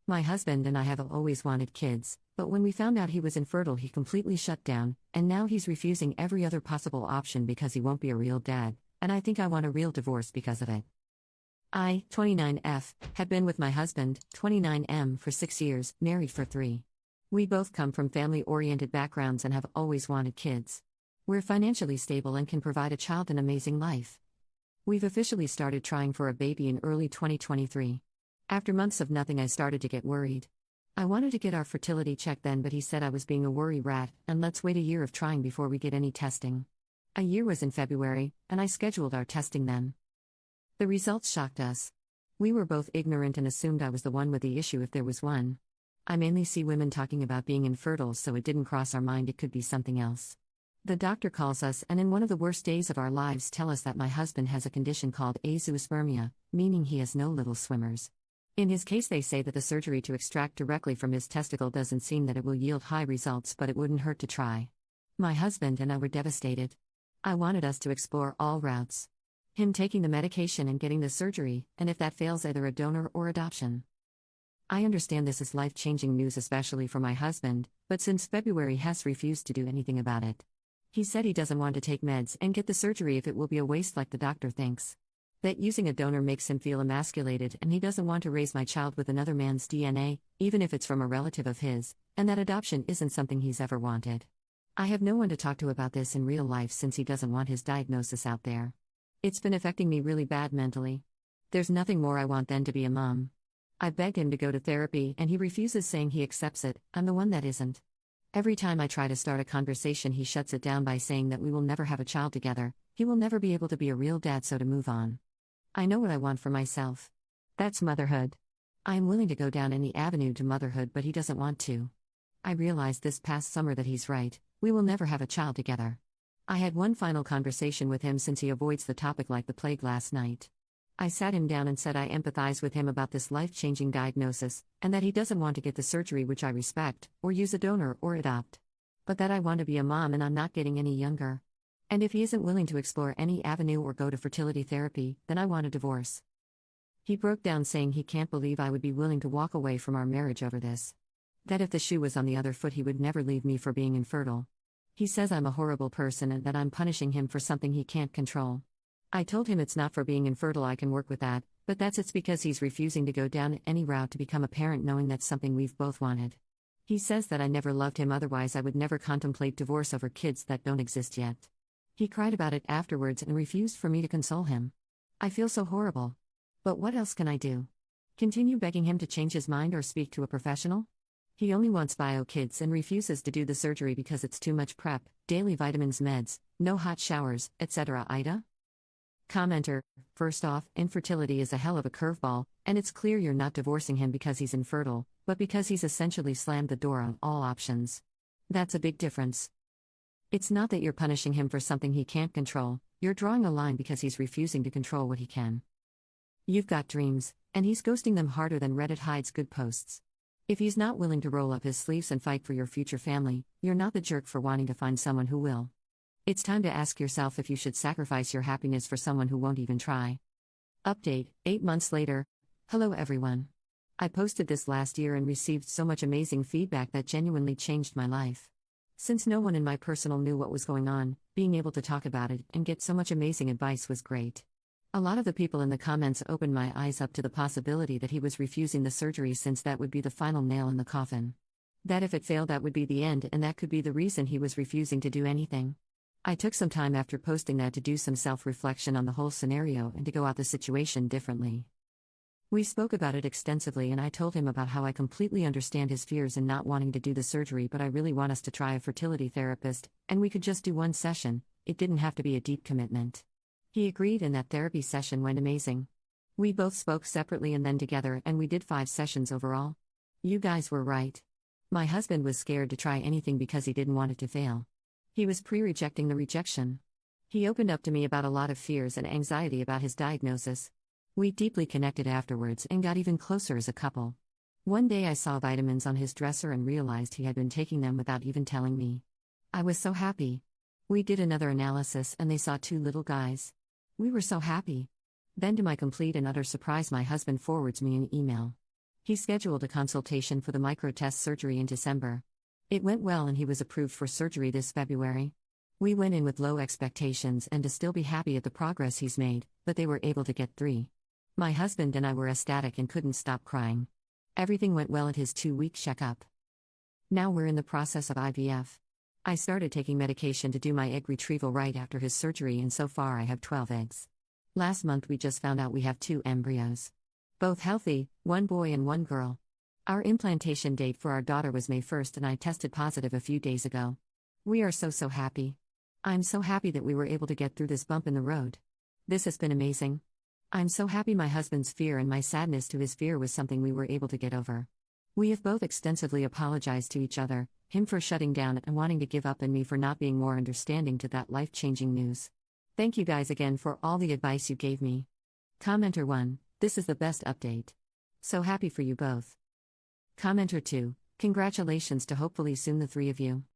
My husband and I have always wanted kids, but when we found out he was infertile, he completely shut down, and now he's refusing every other possible option because he won't be a real dad, and I think I want a real divorce because of it. I, 29F, have been with my husband, 29M, for 6 years, married for 3. We both come from family-oriented backgrounds and have always wanted kids. We're financially stable and can provide a child an amazing life. We've officially started trying for a baby in early 2023. After months of nothing, I started to get worried. I wanted to get our fertility checked then, but he said I was being a worry rat, and let's wait a year of trying before we get any testing. A year was in February, and I scheduled our testing then. The results shocked us. We were both ignorant and assumed I was the one with the issue if there was one. I mainly see women talking about being infertile, so it didn't cross our mind it could be something else. The doctor calls us and in one of the worst days of our lives tell us that my husband has a condition called azoospermia, meaning he has no little swimmers. In his case, they say that the surgery to extract directly from his testicle doesn't seem that it will yield high results, but it wouldn't hurt to try. My husband and I were devastated. I wanted us to explore all routes. Him taking the medication and getting the surgery, and if that fails, either a donor or adoption. I understand this is life-changing news, especially for my husband, but since February he has refused to do anything about it. He said he doesn't want to take meds and get the surgery if it will be a waste like the doctor thinks. That using a donor makes him feel emasculated, and he doesn't want to raise my child with another man's DNA, even if it's from a relative of his, and that adoption isn't something he's ever wanted. I have no one to talk to about this in real life since he doesn't want his diagnosis out there. It's been affecting me really bad mentally. There's nothing more I want than to be a mom. I begged him to go to therapy and he refuses, saying he accepts it. I'm the one that isn't. Every time I try to start a conversation, he shuts it down by saying that we will never have a child together, he will never be able to be a real dad, so to move on. I know what I want for myself. That's motherhood. I am willing to go down any avenue to motherhood, but he doesn't want to. I realized this past summer that he's right, we will never have a child together. I had one final conversation with him since he avoids the topic like the plague last night. I sat him down and said I empathize with him about this life-changing diagnosis, and that he doesn't want to get the surgery, which I respect, or use a donor or adopt. But that I want to be a mom and I'm not getting any younger. And if he isn't willing to explore any avenue or go to fertility therapy, then I want a divorce. He broke down saying he can't believe I would be willing to walk away from our marriage over this. That if the shoe was on the other foot, he would never leave me for being infertile. He says I'm a horrible person and that I'm punishing him for something he can't control. I told him it's not for being infertile, I can work with that, but it's because he's refusing to go down any route to become a parent, knowing that's something we've both wanted. He says that I never loved him, otherwise I would never contemplate divorce over kids that don't exist yet. He cried about it afterwards and refused for me to console him. I feel so horrible. But what else can I do? Continue begging him to change his mind or speak to a professional? He only wants bio kids and refuses to do the surgery because it's too much prep, daily vitamins, meds, no hot showers, etc. Ida? Commenter: first off, infertility is a hell of a curveball, and it's clear you're not divorcing him because he's infertile, but because he's essentially slammed the door on all options. That's a big difference. It's not that you're punishing him for something he can't control, you're drawing a line because he's refusing to control what he can. You've got dreams, and he's ghosting them harder than Reddit hides good posts. If he's not willing to roll up his sleeves and fight for your future family, you're not the jerk for wanting to find someone who will. It's time to ask yourself if you should sacrifice your happiness for someone who won't even try. Update, 8 months later. Hello everyone. I posted this last year and received so much amazing feedback that genuinely changed my life. Since no one in my personal knew what was going on, being able to talk about it and get so much amazing advice was great. A lot of the people in the comments opened my eyes up to the possibility that he was refusing the surgery, since that would be the final nail in the coffin. That if it failed, that would be the end, and that could be the reason he was refusing to do anything. I took some time after posting that to do some self-reflection on the whole scenario and to go out the situation differently. We spoke about it extensively, and I told him about how I completely understand his fears in not wanting to do the surgery, but I really want us to try a fertility therapist, and we could just do one session, it didn't have to be a deep commitment. He agreed, and that therapy session went amazing. We both spoke separately and then together, and we did 5 sessions overall. You guys were right. My husband was scared to try anything because he didn't want it to fail. He was pre-rejecting the rejection. He opened up to me about a lot of fears and anxiety about his diagnosis. We deeply connected afterwards and got even closer as a couple. One day I saw vitamins on his dresser and realized he had been taking them without even telling me. I was so happy. We did another analysis and they saw 2 little guys. We were so happy. Then, to my complete and utter surprise, my husband forwards me an email. He scheduled a consultation for the microtest surgery in December. It went well and he was approved for surgery this February. We went in with low expectations and to still be happy at the progress he's made, but they were able to get 3. My husband and I were ecstatic and couldn't stop crying. Everything went well at his 2-week checkup. Now we're in the process of IVF. I started taking medication to do my egg retrieval right after his surgery, and so far I have 12 eggs. Last month we just found out we have 2 embryos. Both healthy, 1 boy and 1 girl. Our implantation date for our daughter was May 1st and I tested positive a few days ago. We are so happy. I'm so happy that we were able to get through this bump in the road. This has been amazing. I'm so happy my husband's fear and my sadness to his fear was something we were able to get over. We have both extensively apologized to each other, him for shutting down and wanting to give up and me for not being more understanding to that life-changing news. Thank you guys again for all the advice you gave me. Commenter 1, this is the best update. So happy for you both. Commenter 2, congratulations to hopefully soon the 3 of you.